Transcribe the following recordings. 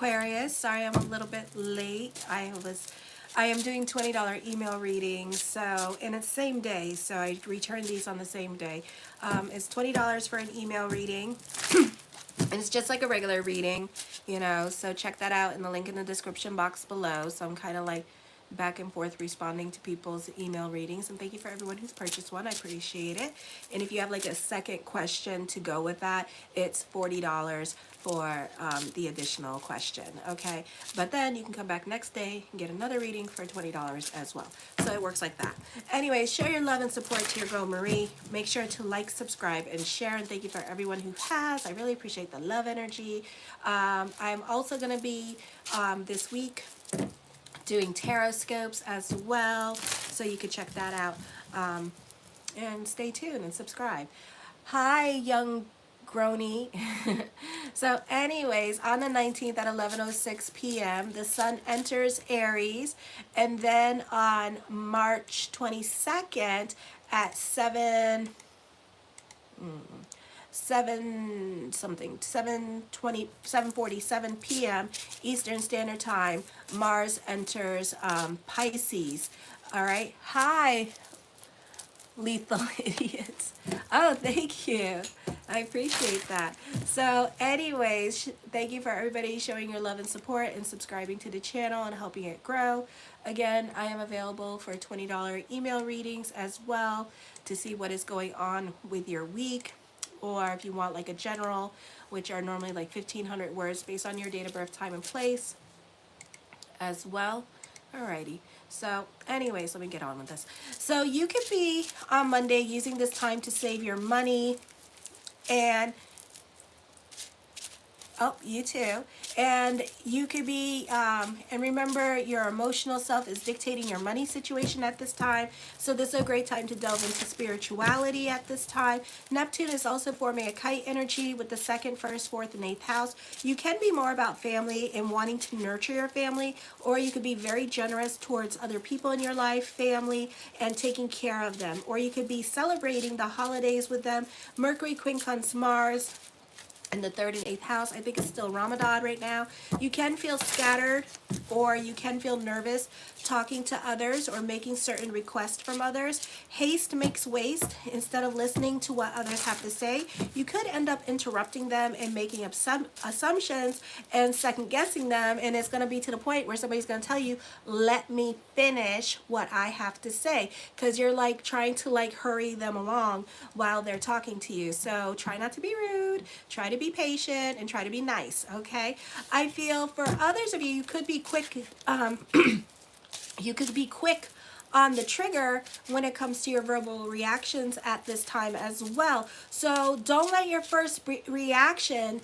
Aquarius, sorry I'm a little bit late. I am doing $20 email readings, so and it's same day, so I return these on the same day. It's $20 for an email reading, and it's just like a regular reading, so check that out in the link in the description box below. So I'm kind of like back and forth responding to people's email readings, and thank you for everyone who's purchased one. I appreciate it. And if you have like a second question to go with that, it's $40 for the additional question. Okay, but then you can come back next day and get another reading for $20 as well. So it works like that. Anyways, show your love and support to your girl Marie. Make sure to like, subscribe, and share, and thank you for everyone who has. I really appreciate the love energy. I'm also going to be this week doing HOROScopes as well, so you can check that out, and stay tuned and subscribe. Hi, young Grony. So anyways, on the 19th at 11:06 p.m. the sun enters Aries, and then on March 22nd at 7:47 p.m. Eastern Standard Time, Mars enters Pisces. All right. Hi, lethal idiots. Oh, thank you. I appreciate that. So anyways, thank you for everybody showing your love and support and subscribing to the channel and helping it grow. Again, I am available for $20 email readings as well to see what is going on with your week, or if you want like a general, which are normally like 1,500 words based on your date of birth, time, and place as well. Alrighty. So anyways, let me get on with this. So you could be on Monday using this time to save your money, and oh, you too. And you could be, and remember, your emotional self is dictating your money situation at this time. So this is a great time to delve into spirituality at this time. Neptune is also forming a kite energy with the 2nd, 1st, 4th, and 8th house. You can be more about family and wanting to nurture your family, or you could be very generous towards other people in your life, family, and taking care of them. Or you could be celebrating the holidays with them. Mercury quincunx Mars in the 3rd and 8th house. I think it's still Ramadan right now. You can feel scattered, or you can feel nervous talking to others or making certain requests from others. Haste makes waste. Instead of listening to what others have to say, you could end up interrupting them and making up some assumptions and second guessing them, and it's going to be to the point where somebody's going to tell you, let me finish what I have to say, because you're like trying to like hurry them along while they're talking to you. So try not to be rude, try to be patient, and try to be nice. Okay, I feel for others of you, you could be quick you could be quick on the trigger when it comes to your verbal reactions at this time as well. So don't let your first reaction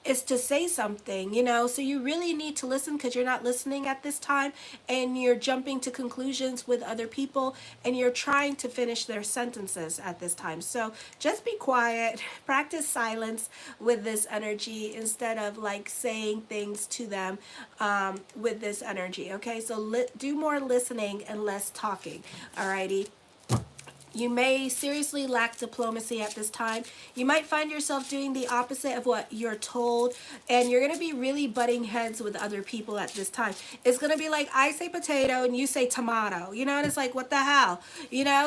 is to say something, so you really need to listen, because you're not listening at this time, and you're jumping to conclusions with other people, and you're trying to finish their sentences at this time. So just be quiet, practice silence with this energy instead of like saying things to them with this energy. Okay, so do more listening and less talking. Alrighty. You may seriously lack diplomacy at this time. You might find yourself doing the opposite of what you're told, and you're going to be really butting heads with other people at this time. It's going to be like I say potato and you say tomato, and it's like, what the hell,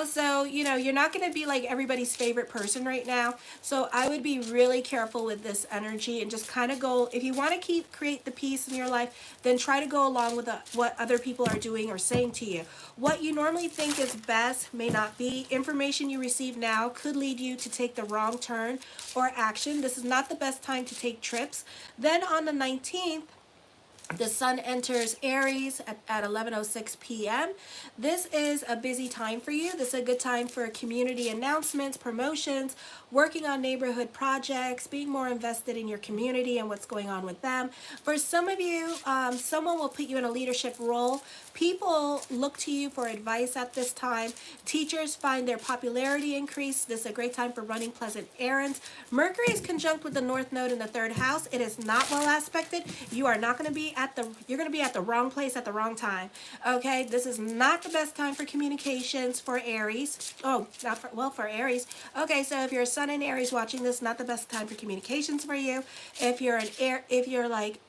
so, you're not going to be like everybody's favorite person right now. So I would be really careful with this energy and just kind of go, if you want to create the peace in your life, then try to go along with what other people are doing or saying to you. What you normally think is best may not be. Information you receive now could lead you to take the wrong turn or action. This is not the best time to take trips. Then on the 19th, the sun enters Aries at 11:06 p.m. This is a busy time for you. This is a good time for community announcements, promotions, working on neighborhood projects, being more invested in your community and what's going on with them. For some of you, someone will put you in a leadership role. People look to you for advice at this time. Teachers find their popularity increase. This is a great time for running pleasant errands. Mercury is conjunct with the North Node in the 3rd house. It is not well aspected. You are not going to be you're going to be at the wrong place at the wrong time. Okay, this is not the best time for communications for Aries. Oh, not for, well, for Aries. Okay, so if you're a sun in Aries watching this, not the best time for communications for you. If you're like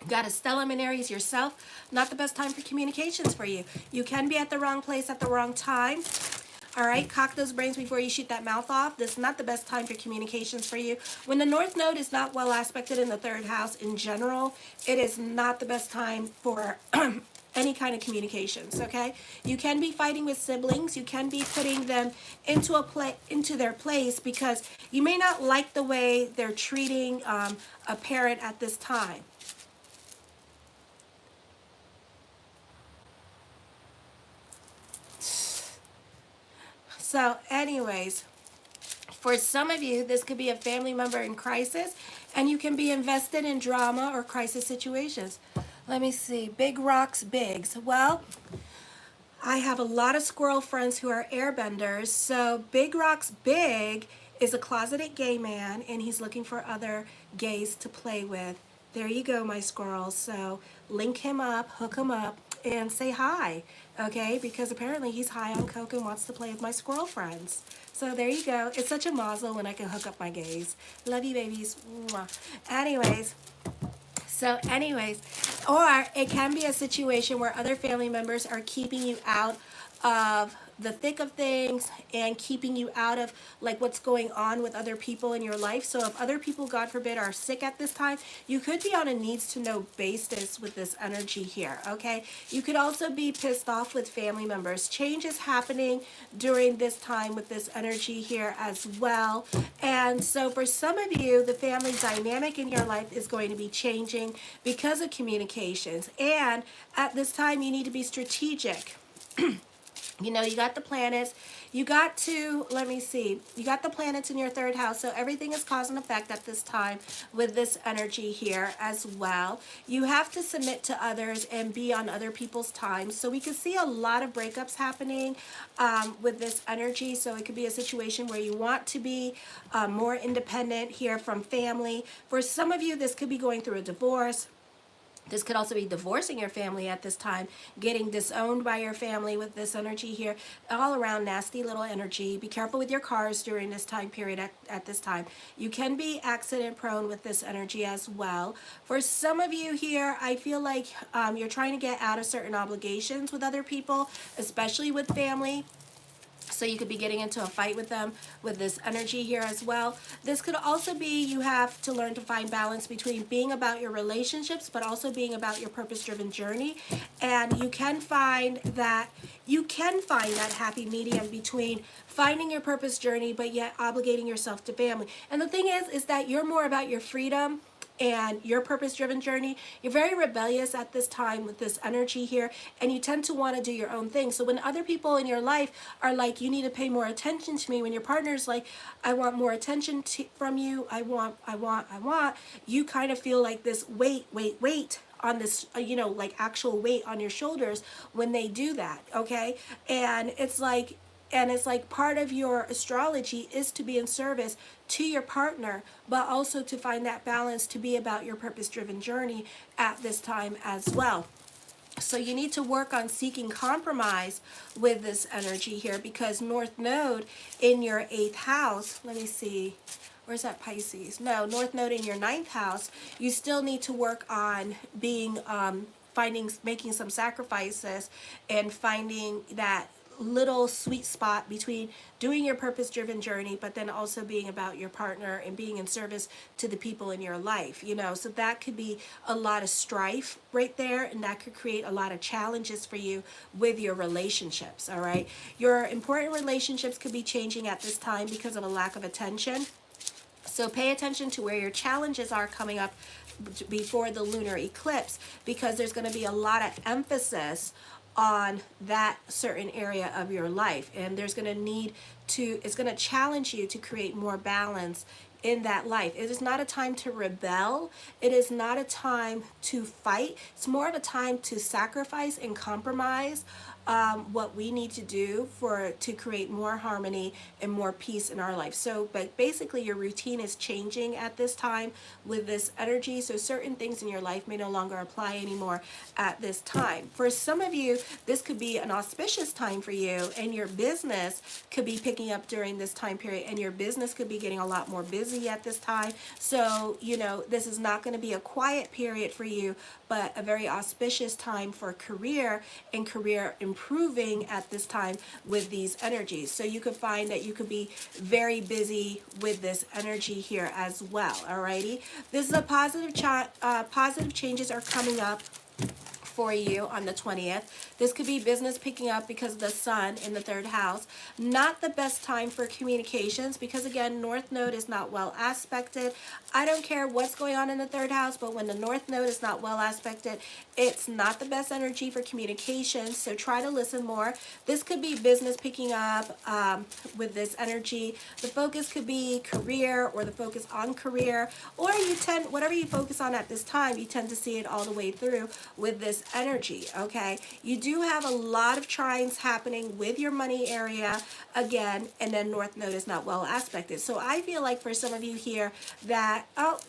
Got a stellium in Aries yourself, not the best time for communications for you. You can be at the wrong place at the wrong time. All right, cock those brains before you shoot that mouth off. This is not the best time for communications for you. When the North Node is not well aspected in the third house in general, it is not the best time for any kind of communications, okay? You can be fighting with siblings. You can be putting them into their place because you may not like the way they're treating a parent at this time. So anyways, for some of you, this could be a family member in crisis, and you can be invested in drama or crisis situations. Let me see. Big rocks, bigs. Well, I have a lot of squirrel friends who are airbenders. So Big Rocks Big is a closeted gay man, and he's looking for other gays to play with. There you go, my squirrels. So link him up, hook him up, and say hi, okay? Because apparently he's high on coke and wants to play with my squirrel friends. So there you go. It's such a mazel when I can hook up my gays. Love you, babies. Mwah. Anyways, or it can be a situation where other family members are keeping you out of the thick of things and keeping you out of like what's going on with other people in your life. So if other people, God forbid, are sick at this time, you could be on a needs to know basis with this energy here, okay? You could also be pissed off with family members. Change is happening during this time with this energy here as well. And so for some of you, the family dynamic in your life is going to be changing because of communications. And at this time, you need to be strategic. You know, you got the planets, you got to, let me see, you got the planets in your third house, so everything is cause and effect at this time with this energy here as well. You have to submit to others and be on other people's time. So we can see a lot of breakups happening with this energy. So it could be a situation where you want to be more independent here from family. For some of you, this could be going through a divorce. This could also be divorcing your family at this time, getting disowned by your family with this energy here. All around nasty little energy. Be careful with your cars during this time period at this time. You can be accident prone with this energy as well. For some of you here, I feel like you're trying to get out of certain obligations with other people, especially with family. So you could be getting into a fight with them with this energy here as well. This could also be you have to learn to find balance between being about your relationships but also being about your purpose-driven journey. And you can find that happy medium between finding your purpose journey but yet obligating yourself to family. And the thing is that you're more about your freedom and your purpose-driven journey. You're very rebellious at this time with this energy here, and you tend to want to do your own thing. So when other people in your life are like, you need to pay more attention to me, when your partner's like, I want more attention from you, I want, you kind of feel like this weight on this, like actual weight on your shoulders when they do that, okay? And it's like part of your astrology is to be in service to your partner, but also to find that balance to be about your purpose-driven journey at this time as well. So you need to work on seeking compromise with this energy here, because North Node in your 8th house, let me see, where's that Pisces? No, North Node in your 9th house, you still need to work on being, making some sacrifices and finding that little sweet spot between doing your purpose-driven journey but then also being about your partner and being in service to the people in your life, so that could be a lot of strife right there, and that could create a lot of challenges for you with your relationships. All right, your important relationships could be changing at this time because of a lack of attention. So pay attention to where your challenges are coming up before the lunar eclipse, because there's going to be a lot of emphasis on that certain area of your life, and it's going to challenge you to create more balance in that life. It is not a time to rebel. It is not a time to fight. It's more of a time to sacrifice and compromise what we need to do to create more harmony and more peace in our life. So, but basically your routine is changing at this time with this energy. So certain things in your life may no longer apply anymore at this time. For some of you, this could be an auspicious time for you, and your business could be picking up during this time period, and your business could be getting a lot more business busy at this time. So, you know, this is not going to be a quiet period for you, but a very auspicious time for career and career improving at this time with these energies. So you could find that you could be very busy with this energy here as well. Alrighty, this is a positive positive changes are coming up for you on the 20th. This could be business picking up because of the sun in the 3rd house. Not the best time for communications because, again, North Node is not well aspected. I don't care what's going on in the 3rd house, but when the North Node is not well aspected, it's not the best energy for communications, so try to listen more. This could be business picking up with this energy. The focus could be career or the focus on career, or you tend, whatever you focus on at this time, you tend to see it all the way through with this energy, okay? You do have a lot of trines happening with your money area again, and then North Node is not well aspected. So I feel like for some of you here that, oh,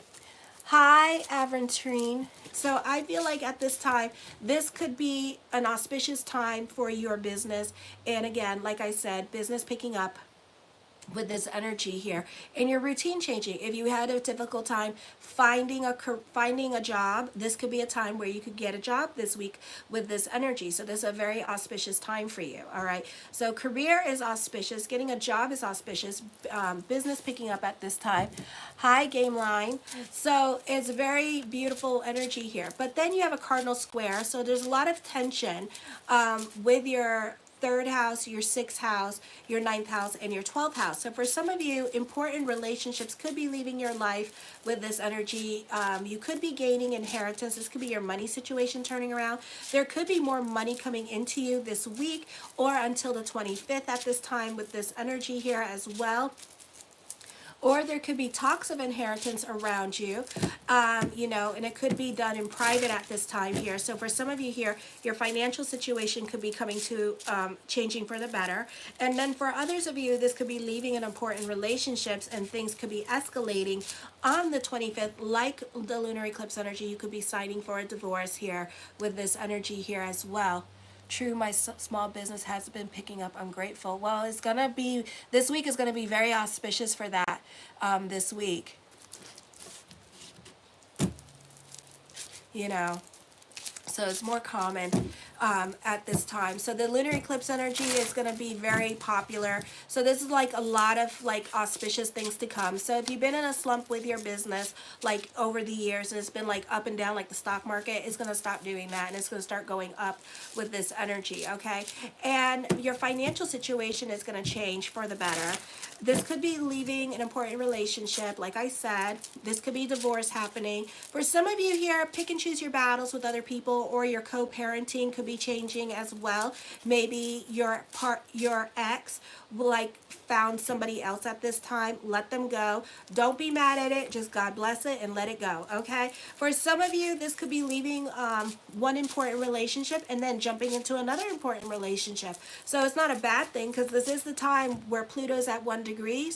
hi, Aventurine. So I feel like at this time, this could be an auspicious time for your business. And again, like I said, business picking up with this energy here, and your routine changing. If you had a difficult time finding a job, this could be a time where you could get a job this week with this energy. So this is a very auspicious time for you. All right, so career is auspicious, getting a job is auspicious, business picking up at this time. Hi, game line. So it's very beautiful energy here, but then you have a cardinal square, so there's a lot of tension with your 3rd house, your 6th house, your 9th house, and your 12th house. So for some of you, important relationships could be leaving your life with this energy. You could be gaining inheritance. This could be your money situation turning around. There could be more money coming into you this week or until the 25th at this time with this energy here as well. Or there could be talks of inheritance around you, you know, and it could be done in private at this time here. So for some of you here, your financial situation could be coming to changing for the better. And then for others of you, this could be leaving an important relationships and things could be escalating on the 25th, like the lunar eclipse energy. You could be signing for a divorce here with this energy here as well. True, my small business has been picking up. I'm grateful. Well, it's going to be, this week is going to be very auspicious for that this week. You know, so it's more common at this time. So the lunar eclipse energy is going to be very popular. So this is like a lot of like auspicious things to come. So if you've been in a slump with your business like over the years and it's been like up and down like the stock market, it's going to stop doing that and it's going to start going up with this energy, okay? And your financial situation is going to change for the better. This could be leaving an important relationship, like I said. This could be divorce happening. For some of you here, pick and choose your battles with other people, or your co-parenting could be changing as well. Maybe your ex like found somebody else at this time. Let them go. Don't be mad at it. Just God bless it and let it go, okay? For some of you, this could be leaving one important relationship and then jumping into another important relationship. So it's not a bad thing because this is the time where Pluto's at 1 degree.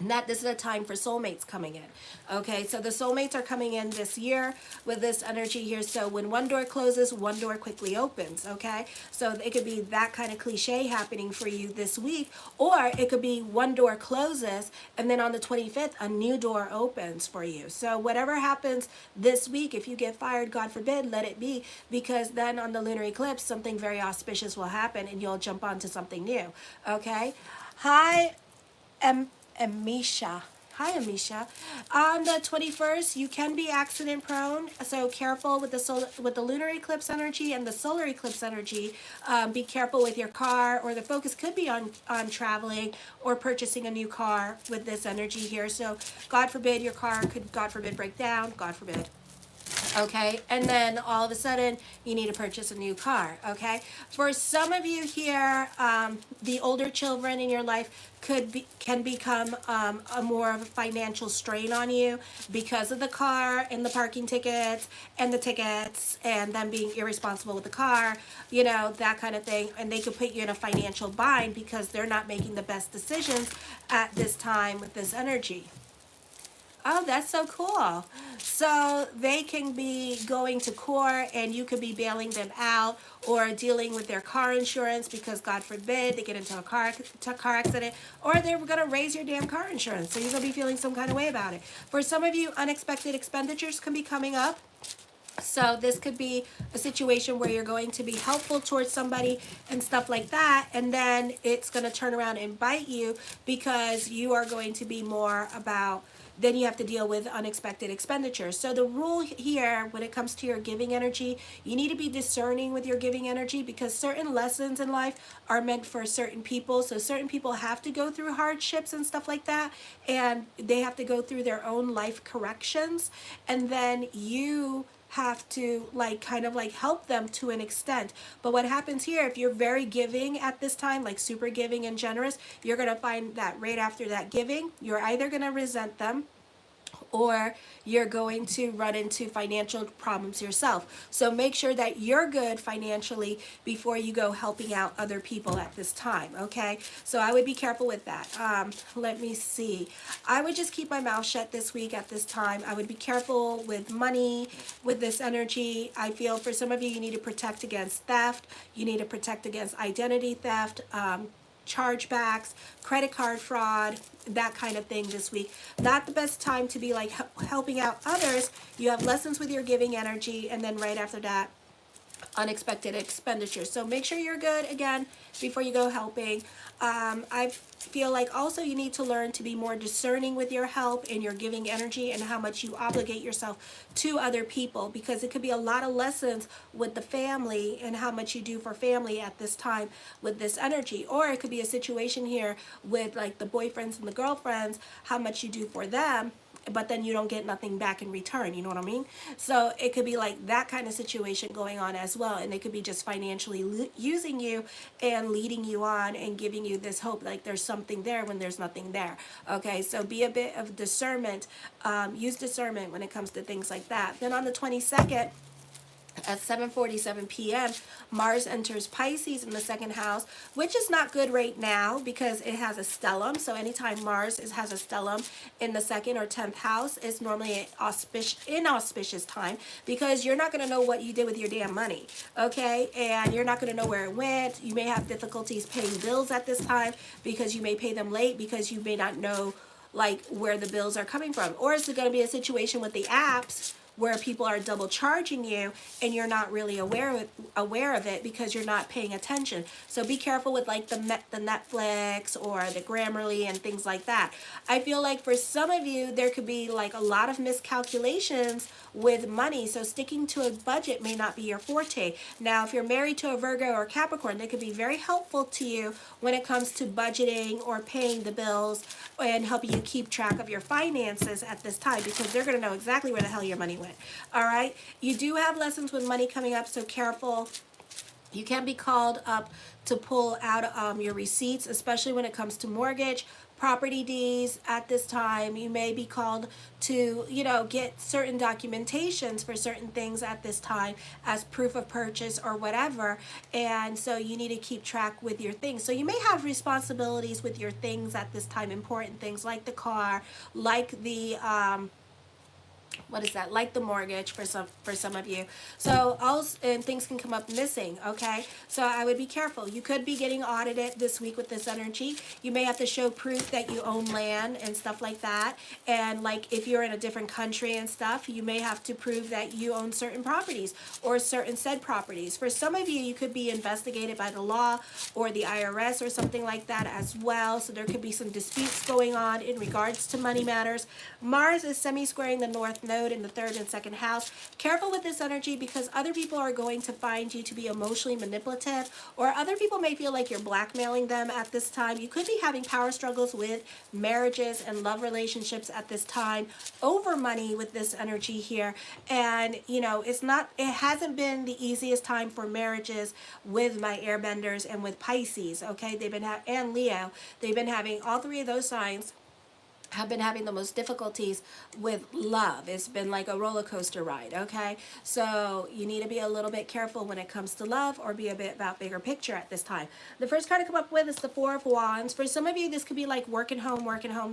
And that this is a time for soulmates coming in. Okay, so the soulmates are coming in this year with this energy here. So when one door closes, one door quickly opens. Okay, so it could be that kind of cliche happening for you this week, or it could be one door closes and then on the 25th a new door opens for you. So whatever happens this week, if you get fired, God forbid, let it be, because then on the lunar eclipse something very auspicious will happen and you'll jump onto something new. Okay, hi, Amisha. Hi, Amisha. On the 21st, you can be accident prone, so careful with the lunar eclipse energy and the solar eclipse energy. Be careful with your car, or the focus could be on traveling or purchasing a new car with this energy here. So God forbid your car could, God forbid, break down, God forbid. Okay, and then all of a sudden you need to purchase a new car. Okay, for some of you here, the older children in your life can become a more of a financial strain on you because of the car and the parking tickets and the tickets and them being irresponsible with the car, you know, that kind of thing. And they could put you in a financial bind because they're not making the best decisions at this time with this energy. Oh, that's so cool. So they can be going to court and you could be bailing them out or dealing with their car insurance because God forbid they get into a car accident, or they're going to raise your damn car insurance. So you're going to be feeling some kind of way about it. For some of you, unexpected expenditures can be coming up. So this could be a situation where you're going to be helpful towards somebody and stuff like that, and then it's going to turn around and bite you because you are going to be more about, then you have to deal with unexpected expenditures. So the rule here when it comes to your giving energy, you need to be discerning with your giving energy because certain lessons in life are meant for certain people. So certain people have to go through hardships and stuff like that, and they have to go through their own life corrections, and then you have to like kind of like help them to an extent. But what happens here, if you're very giving at this time, like super giving and generous, you're going to find that right after that giving, you're either going to resent them or you're going to run into financial problems yourself. So make sure that you're good financially before you go helping out other people at this time, okay? So I would be careful with that. Let me see. I would just keep my mouth shut this week at this time. I would be careful with money, with this energy. I feel for some of you, you need to protect against theft. You need to protect against identity theft, chargebacks, credit card fraud, that kind of thing this week. Not the best time to be like helping out others. You have lessons with your giving energy, and then right after that, unexpected expenditures. So make sure you're good again before you go helping. I feel like also you need to learn to be more discerning with your help and your giving energy and how much you obligate yourself to other people, because it could be a lot of lessons with the family and how much you do for family at this time with this energy. Or it could be a situation here with like the boyfriends and the girlfriends, how much you do for them, but then you don't get nothing back in return, you know what I mean? So it could be like that kind of situation going on as well, and they could be just financially using you and leading you on and giving you this hope like there's something there when there's nothing there. Okay, so be a bit of discernment, use discernment when it comes to things like that. Then on the 22nd, at 7:47 p.m., Mars enters Pisces in the second house, which is not good right now because it has a stellium. So anytime Mars has a stellium in the second or 10th house, it's normally an inauspicious time because you're not going to know what you did with your damn money, okay? And you're not going to know where it went. You may have difficulties paying bills at this time because you may pay them late because you may not know like where the bills are coming from. Or is it going to be a situation with the apps where people are double charging you and you're not really aware of it because you're not paying attention? So be careful with like the Netflix or the Grammarly and things like that. I feel like for some of you there could be like a lot of miscalculations with money, so sticking to a budget may not be your forte. Now if you're married to a Virgo or Capricorn, they could be very helpful to you when it comes to budgeting or paying the bills and helping you keep track of your finances at this time, because they're going to know exactly where the hell your money went. All right, you do have lessons with money coming up, so careful. You can be called up to pull out your receipts, especially when it comes to mortgage, property deeds at this time. You may be called to, get certain documentations for certain things at this time as proof of purchase or whatever. And so you need to keep track with your things. So you may have responsibilities with your things at this time, important things like the car, like the like the mortgage for some of you. So also, and things can come up missing, okay? So I would be careful. You could be getting audited this week with this energy. You may have to show proof that you own land and stuff like that. And like if you're in a different country and stuff, you may have to prove that you own certain properties or certain said properties. For some of you, you could be investigated by the law or the IRS or something like that as well. So there could be some disputes going on in regards to money matters. Mars is semi-squaring the North Node in the third and second house. Careful with this energy because other people are going to find you to be emotionally manipulative, or other people may feel like you're blackmailing them at this time. You could be having power struggles with marriages and love relationships at this time over money with this energy here. And it hasn't been the easiest time for marriages with my airbenders and with Pisces, okay? And Leo. They've been having all three of those signs have been having the most difficulties with love. It's been like a roller coaster ride, okay? So you need to be a little bit careful when it comes to love, or be a bit about bigger picture at this time. The first card to come up with is the Four of Wands. For some of you, this could be like working home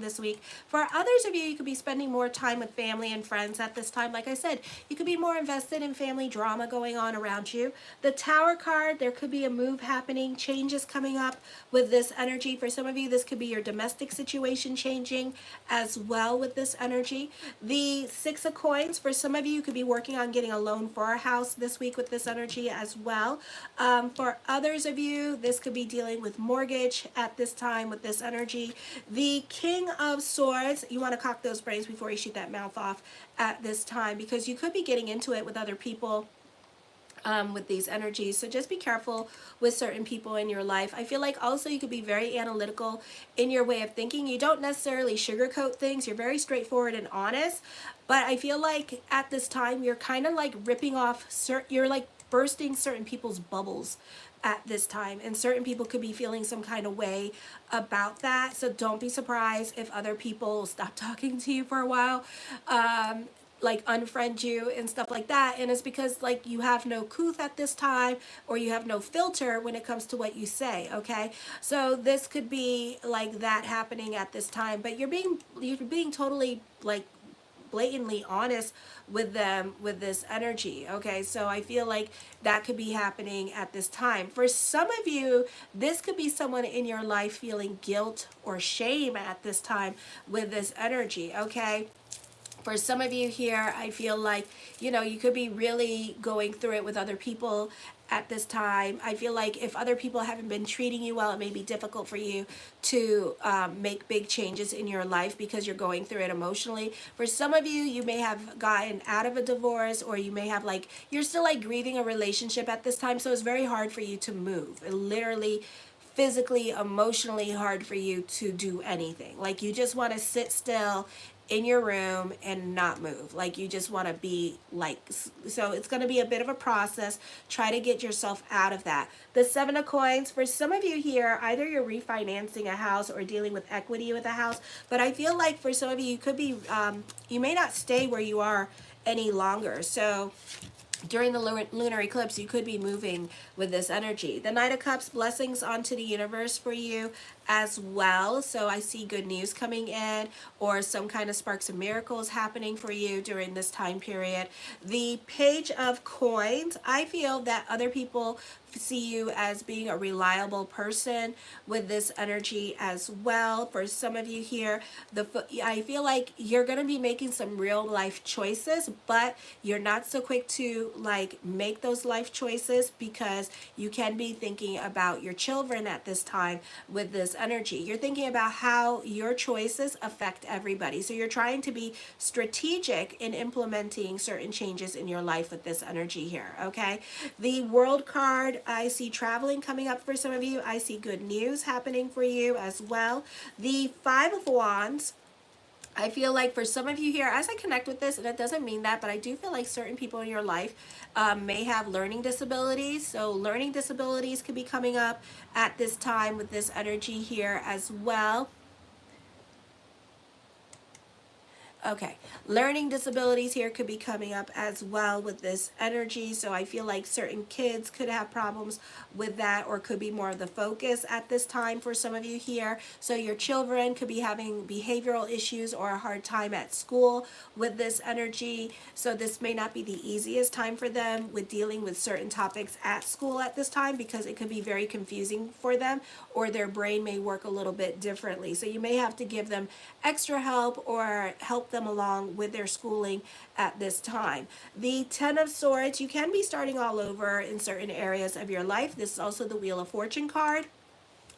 this week. For others of you, you could be spending more time with family and friends at this time. Like I said, you could be more invested in family drama going on around you. The Tower card, there could be a move happening, changes coming up with this energy. For some of you, this could be your domestic situation changing as well with this energy. The Six of Coins, for some of you, you could be working on getting a loan for a house this week with this energy as well. For others of you, this could be dealing with mortgage at this time with this energy. The King of Swords, you want to cock those brains before you shoot that mouth off at this time, because you could be getting into it with other people with these energies. So just be careful with certain people in your life. I feel like also you could be very analytical in your way of thinking. You don't necessarily sugarcoat things. You're very straightforward and honest. But I feel like at this time you're kind of like ripping off, you're like bursting certain people's bubbles at this time, and certain people could be feeling some kind of way about that. So don't be surprised if other people stop talking to you for a while, like unfriend you and stuff like that. And it's because like you have no couth at this time, or you have no filter when it comes to what you say, okay? So this could be like that happening at this time, but you're being totally like blatantly honest with them with this energy, okay? So I feel like that could be happening at this time. For some of you, this could be someone in your life feeling guilt or shame at this time with this energy, okay? For some of you here, I feel like, you know, you could be really going through it with other people at this time. I feel like if other people haven't been treating you well, it may be difficult for you to make big changes in your life because you're going through it emotionally. For some of you, you may have gotten out of a divorce, or you may have like, you're still like grieving a relationship at this time. So it's very hard for you to move. It literally, physically, emotionally hard for you to do anything. Like you just want to sit still in your room and not move. Like you just want to be like, so it's going to be a bit of a process. Try to get yourself out of that. The Seven of Coins, for some of you here, either you're refinancing a house or dealing with equity with a house, but I feel like for some of you, you could be, you may not stay where you are any longer. So during the lunar eclipse, you could be moving with this energy. The Knight of Cups, blessings onto the universe for you as well. So I see good news coming in, or some kind of sparks of miracles happening for you during this time period. The Page of Coins, I feel that other people see you as being a reliable person with this energy as well. For some of you here, I feel like you're going to be making some real life choices, but you're not so quick to like make those life choices, because you can be thinking about your children at this time with this energy. You're thinking about how your choices affect everybody. So you're trying to be strategic in implementing certain changes in your life with this energy here, okay? The World card, I see traveling coming up for some of you. I see good news happening for you as well. The Five of Wands, I feel like for some of you here, as I connect with this, and it doesn't mean that, but I do feel like certain people in your life may have learning disabilities. So learning disabilities could be coming up at this time with this energy here as well. Okay, learning disabilities here could be coming up as well with this energy. So I feel like certain kids could have problems with that, or could be more of the focus at this time for some of you here. So your children could be having behavioral issues or a hard time at school with this energy. So this may not be the easiest time for them with dealing with certain topics at school at this time, because it could be very confusing for them, or their brain may work a little bit differently. So you may have to give them extra help, or help them along with their schooling at this time. The Ten of Swords, you can be starting all over in certain areas of your life. This is also the Wheel of Fortune card.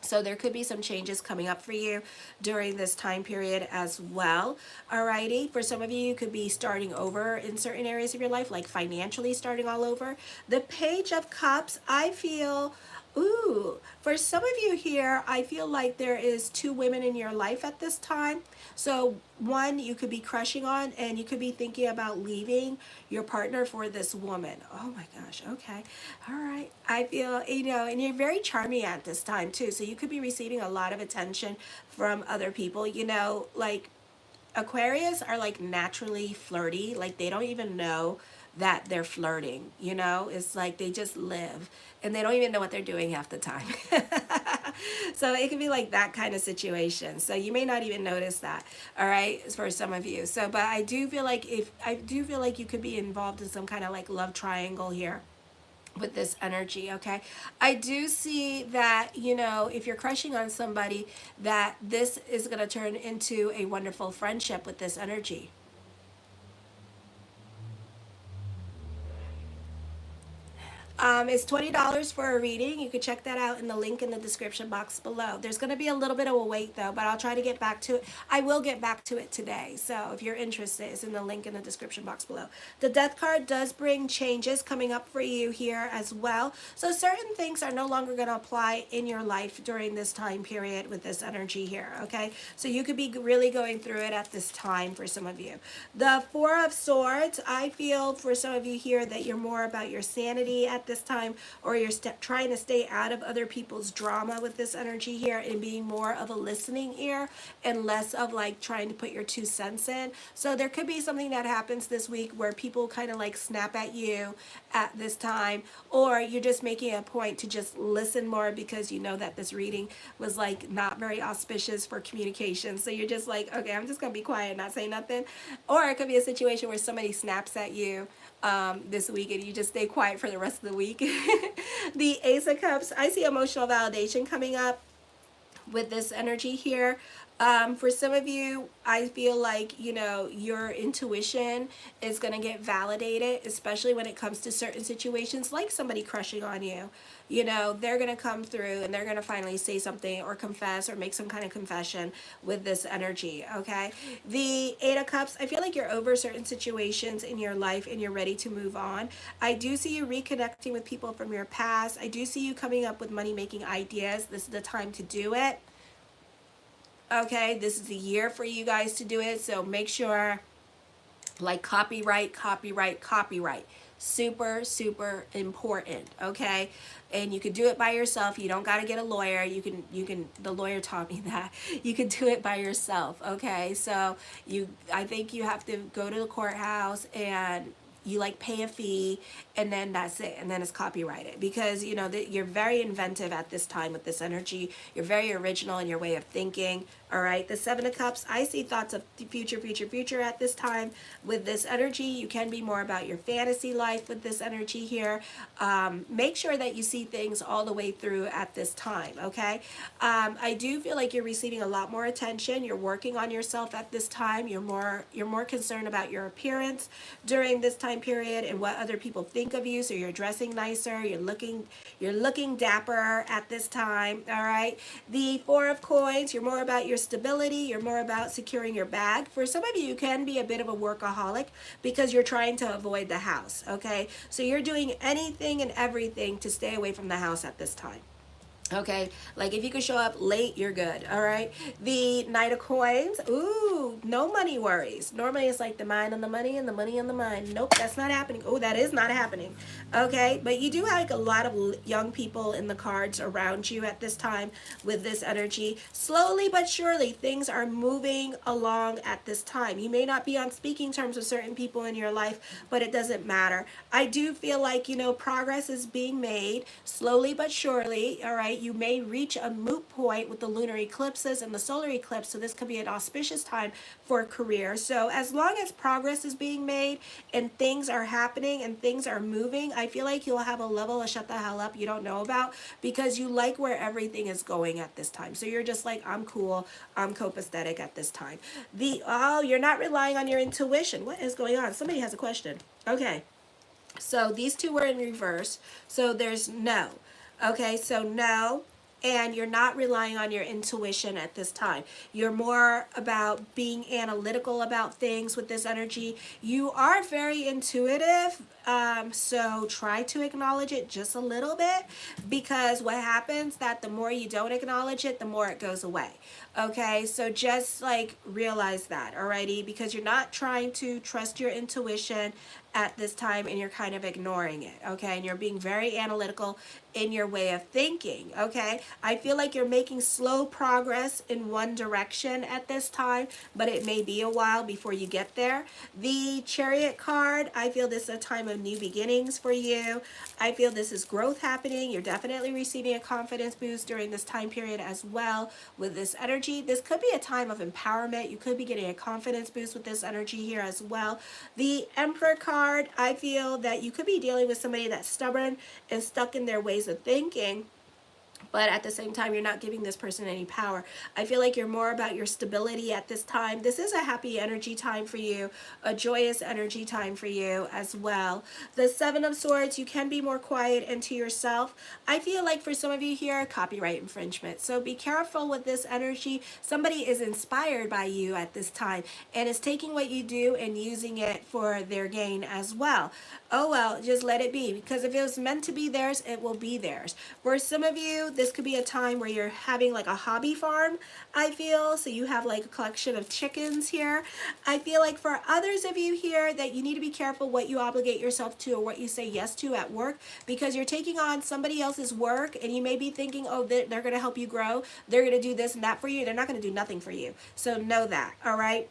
So there could be some changes coming up for you during this time period as well. Alrighty, for some of you, you could be starting over in certain areas of your life, like financially starting all over. The Page of Cups, I feel, ooh, for some of you here, I feel like there is two women in your life at this time. So one you could be crushing on, and you could be thinking about leaving your partner for this woman. Oh my gosh, okay. All right. I feel, you know, and you're very charming at this time too. So you could be receiving a lot of attention from other people, you know, like Aquarius are like naturally flirty. Like they don't even know that they're flirting, you know? It's like they just live and they don't even know what they're doing half the time. So it can be like that kind of situation. So you may not even notice that, all right, for some of you. So, but I do feel like you could be involved in some kind of like love triangle here with this energy. Okay, I do see that, you know, if you're crushing on somebody, that this is going to turn into a wonderful friendship with this energy. It's $20 for a reading. You can check that out in the link in the description box below. There's going to be a little bit of a wait though, but I'll try to get back to it. I will get back to it today. So if you're interested, it's in the link in the description box below. The Death card does bring changes coming up for you here as well. So certain things are no longer going to apply in your life during this time period with this energy here. Okay, so you could be really going through it at this time for some of you. The Four of Swords, I feel for some of you here that you're more about your sanity at this time, or you're trying to stay out of other people's drama with this energy here and being more of a listening ear and less of like trying to put your 2 cents in. So there could be something that happens this week where people kind of like snap at you at this time, or you're just making a point to just listen more because you know that this reading was like not very auspicious for communication. So you're just like, okay, I'm just gonna be quiet and not say nothing. Or it could be a situation where somebody snaps at you this week and you just stay quiet for the rest of the week. The Ace of Cups, I see emotional validation coming up with this energy here. For some of you, I feel like, you know, your intuition is going to get validated, especially when it comes to certain situations like somebody crushing on you. You know, they're going to come through and they're going to finally say something or confess or make some kind of confession with this energy, okay? The Eight of Cups, I feel like you're over certain situations in your life and you're ready to move on. I do see you reconnecting with people from your past. I do see you coming up with money-making ideas. This is the time to do it. Okay, this is the year for you guys to do it, so make sure, like copyright, super, super important, okay? And you can do it by yourself. You don't got to get a lawyer. You can, the lawyer taught me that. You can do it by yourself, okay? So I think you have to go to the courthouse and you like pay a fee, and then that's it, and then it's copyrighted, because you know that you're very inventive at this time with this energy. You're very original in your way of thinking. All right, the Seven of Cups, I see thoughts of the future at this time with this energy. You can be more about your fantasy life with this energy here. Make sure that you see things all the way through at this time, okay? I do feel like you're receiving a lot more attention. You're working on yourself at this time. You're more concerned about your appearance during this time period and what other people think of you. So you're dressing nicer. You're looking dapper at this time. All right. The Four of Coins, you're more about your stability. You're more about securing your bag. For some of you, you can be a bit of a workaholic because you're trying to avoid the house. Okay. So you're doing anything and everything to stay away from the house at this time. Okay, like if you could show up late, you're good. All right. The Knight of Coins. Ooh, no money worries. Normally it's like the mind on the money and the money on the mind. Nope, that's not happening. Oh, that is not happening. Okay, but you do have like a lot of young people in the cards around you at this time with this energy. Slowly but surely, things are moving along at this time. You may not be on speaking terms with certain people in your life, but it doesn't matter. I do feel like, you know, progress is being made slowly but surely. All right. You may reach a moot point with the lunar eclipses and the solar eclipse, so this could be an auspicious time for a career. So as long as progress is being made and things are happening and things are moving, I feel like you'll have a level of shut the hell up you don't know about, because you like where everything is going at this time. So you're just like, I'm cool, I'm copacetic at this time. You're not relying on your intuition. What is going on? Somebody has a question. Okay. So these two were in reverse. So there's no. Okay, so no, and you're not relying on your intuition at this time. You're more about being analytical about things with this energy. You are very intuitive, so try to acknowledge it just a little bit, because what happens that the more you don't acknowledge it, the more it goes away. Okay, so just like realize that, alrighty, because you're not trying to trust your intuition at this time, and you're kind of ignoring it, okay? And you're being very analytical in your way of thinking, okay? I feel like you're making slow progress in one direction at this time, but it may be a while before you get there. The Chariot card, I feel this is a time of new beginnings for you. I feel this is growth happening. You're definitely receiving a confidence boost during this time period as well with this energy. This could be a time of empowerment. You could be getting a confidence boost with this energy here as well. The Emperor card, I feel that you could be dealing with somebody that's stubborn and stuck in their ways of thinking, but at the same time, you're not giving this person any power. I feel like you're more about your stability at this time. This is a happy energy time for you, a joyous energy time for you as well. The Seven of Swords, you can be more quiet and to yourself. I feel like for some of you here, copyright infringement. So be careful with this energy. Somebody is inspired by you at this time and is taking what you do and using it for their gain as well. Oh well, just let it be, because if it was meant to be theirs, it will be theirs. For some of you, this could be a time where you're having like a hobby farm, I feel. So you have like a collection of chickens here. I feel like for others of you here that you need to be careful what you obligate yourself to or what you say yes to at work, because you're taking on somebody else's work and you may be thinking, oh, they're going to help you grow. They're going to do this and that for you. They're not going to do nothing for you. So know that, all right?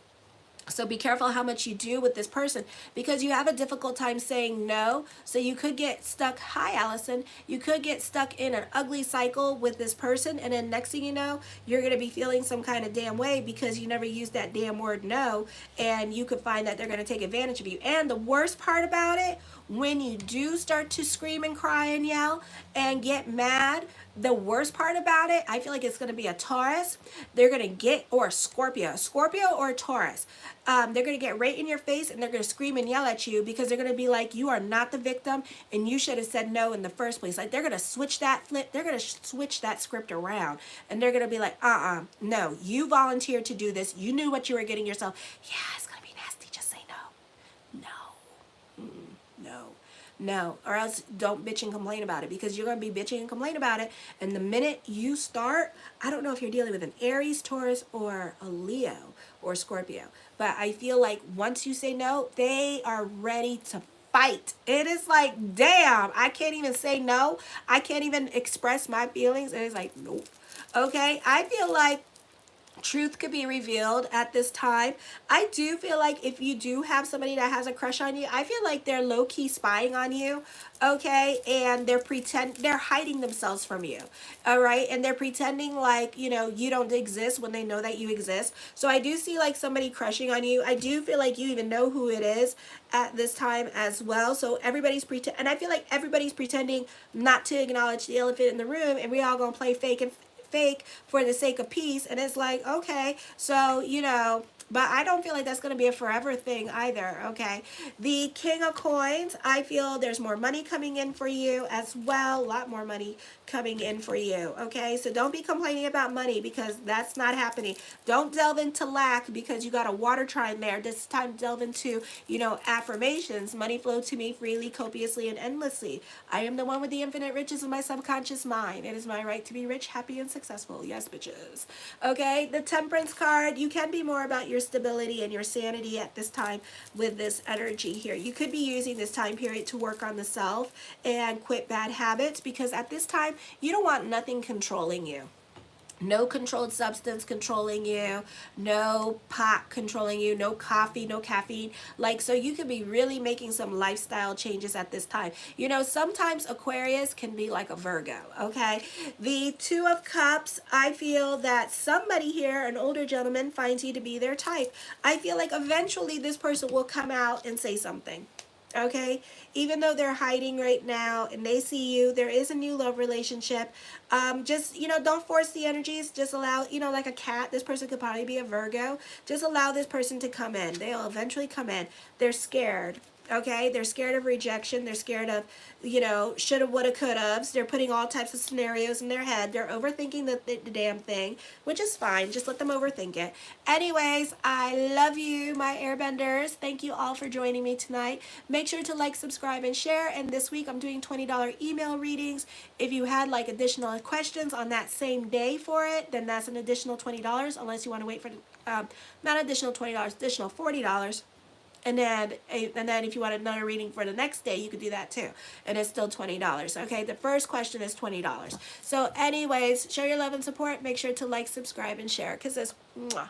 So be careful how much you do with this person, because you have a difficult time saying no. So you could get stuck, hi Allison, you could get stuck in an ugly cycle with this person, and then next thing you know, you're going to be feeling some kind of damn way because you never used that damn word no, and you could find that they're going to take advantage of you. And the worst part about it, when you do start to scream and cry and yell and get mad, the worst part about it, I feel like it's going to be a Taurus. They're going to get, or Scorpio or a Taurus. They're going to get right in your face and they're going to scream and yell at you because they're going to be like, you are not the victim and you should have said no in the first place. Like they're going to switch that they're going to switch that script around and they're going to be like, no, you volunteered to do this. You knew what you were getting yourself. Yeah, it's going to be nasty. Just say no. No, or else don't bitch and complain about it, because you're going to be bitching and complain about it. And the minute you start, I don't know if you're dealing with an Aries, Taurus, or a Leo or Scorpio, but I feel like once you say no, they are ready to fight. It is like, damn, I can't even say no. I can't even express my feelings. And it's like, nope. Okay, I feel like truth could be revealed at this time. I do feel like if you do have somebody that has a crush on you, I feel like they're low-key spying on you, okay? And they're hiding themselves from you, all right? And they're pretending like, you know, you don't exist when they know that you exist. So I do see like somebody crushing on you. I do feel like you even know who it is at this time as well. So everybody's and I feel like everybody's pretending not to acknowledge the elephant in the room, and we all gonna play fake for the sake of peace. And it's like, okay, so, you know, but I don't feel like that's going to be a forever thing either, okay? The King of Coins, I feel there's more money coming in for you as well. A lot more money coming in for you, okay? So don't be complaining about money, because that's not happening. Don't delve into lack because you got a water trine there. This time delve into, you know, affirmations. Money flow to me freely, copiously, and endlessly. I am the one with the infinite riches of my subconscious mind. It is my right to be rich, happy, and successful. Yes, bitches. Okay, the Temperance card, you can be more about your stability and your sanity at this time with this energy here. You could be using this time period to work on the self and quit bad habits, because at this time you don't want nothing controlling you. No controlled substance controlling you, no pot controlling you, no coffee, no caffeine. Like, so you could be really making some lifestyle changes at this time. You know, sometimes Aquarius can be like a Virgo, okay? The Two of Cups, I feel that somebody here, an older gentleman, finds you to be their type. I feel like eventually this person will come out and say something. Okay, even though they're hiding right now and they see you, there is a new love relationship. Just, you know, don't force the energies. Just allow, you know, like a cat, this person could probably be a Virgo. Just allow this person to come in. They'll eventually come in. They're scared. Okay, they're scared of rejection. They're scared of, you know, shoulda, woulda, coulda. They're putting all types of scenarios in their head. They're overthinking the damn thing, which is fine. Just let them overthink it. Anyways, I love you, my airbenders. Thank you all for joining me tonight. Make sure to like, subscribe, and share. And this week I'm doing $20 email readings. If you had like additional questions on that same day for it, then that's an additional $20, unless you want to wait for, not additional $20, additional $40. And then if you want another reading for the next day, you could do that too. And it's still $20. Okay, the first question is $20. So anyways, show your love and support. Make sure to like, subscribe, and share, because it's mwah.